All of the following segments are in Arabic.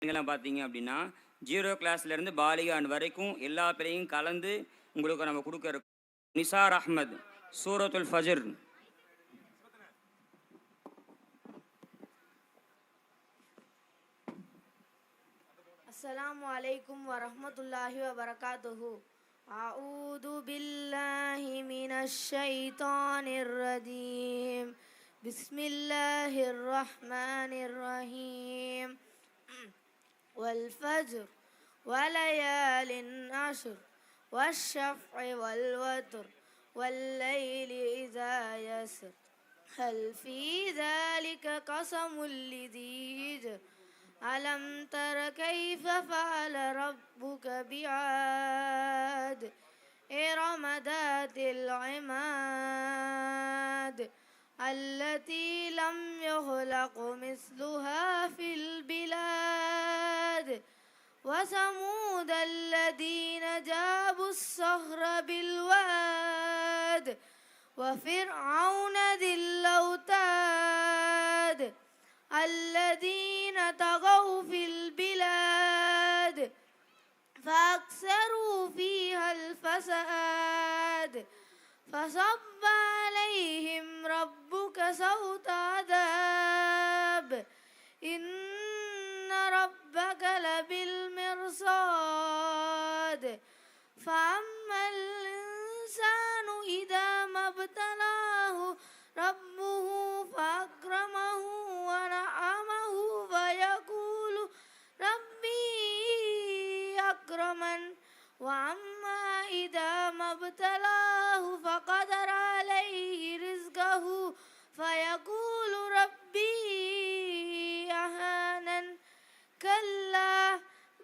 நீங்களாம் பார்த்தீங்க அப்படின்னா 0 கிளாஸ்லேருந்து பாலிகான் வரைக்கும் எல்லா பிள்ளையும் கலந்து உங்களுக்கு நம்ம கொடுக்க இருக்கோம். நிசார் அஹ்மத் சூரத்துல் ஃபஜர். அஸ்ஸலாமு அலைக்கும் வரஹ்மத்துல்லாஹி வபரகாத்துஹு. அஊது பில்லாஹி மினஷ் ஷைத்தானிர் ரஜீம். பிஸ்மில்லாஹிர் ரஹ்மானிர் ரஹீம். வல் ஃபஜ்ர் வலயாலின் அஷ்ர் வஷ்ஷஃப்இ வல் வத்ர் வல்லைலி இதா யஸ்ர் ஹல் ஃபீ ذلك قسم لذي حجر ألم تر كيف فعل ربك بعاد إرم ذات العماد التي لم يخلق مثلها في البلاد وثمود الذين جابوا الصخر بالواد وفرعون ذي الأوتاد الذين طغوا في البلاد فأكثروا فيها الفساد فصب عليهم ربك سوط عذاب إن ربك لبالمرصاد فأما الإنسان إذا ما ابتلاه ربه فأكرمه ونعمه فيقول ربي أكرمن وأما إذا ما ابتلاه فقدر عليه رزقه فيقول ربي أهانن كلا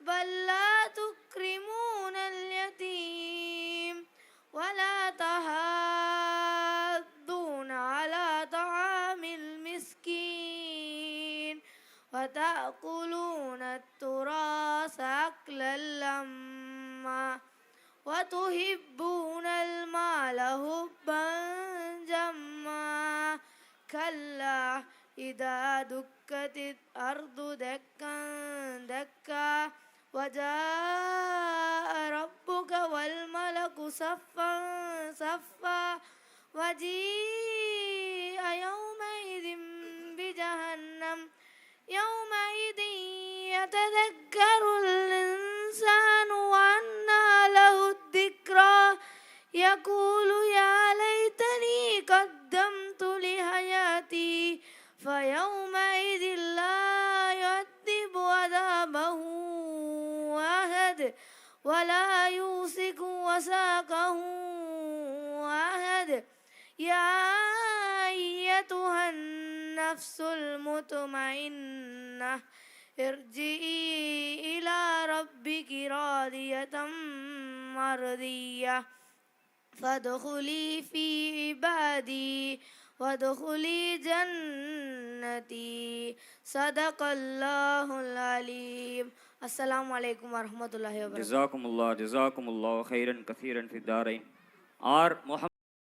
بل لا تكرمون اليتيم ولا تحاضون على طعام المسكين وتأكلون التراث أكلا لما وتحبون المال حبا جما كلا إذا دكت الأرض دكا دكا وجاء ربك والملك صفا صفا وجيء يومئذ بجهنم يومئذ يتذكر الإنسان وأنى له الذكرى يقول يا ليتني قدمت لحياتي فيومئذ لا يعذب عذابه أحد ولا يوثق وثاقه أحد يا أيتها النفس المطمئنة ارجعي إلى ربك راضية مرضية فادخلي في عبادي وادخلي جنتي صدق الله العليم. السلام عليكم ورحمة الله وبركاته. جزاكم الله خيرا كثيرا في الدارين. R محمد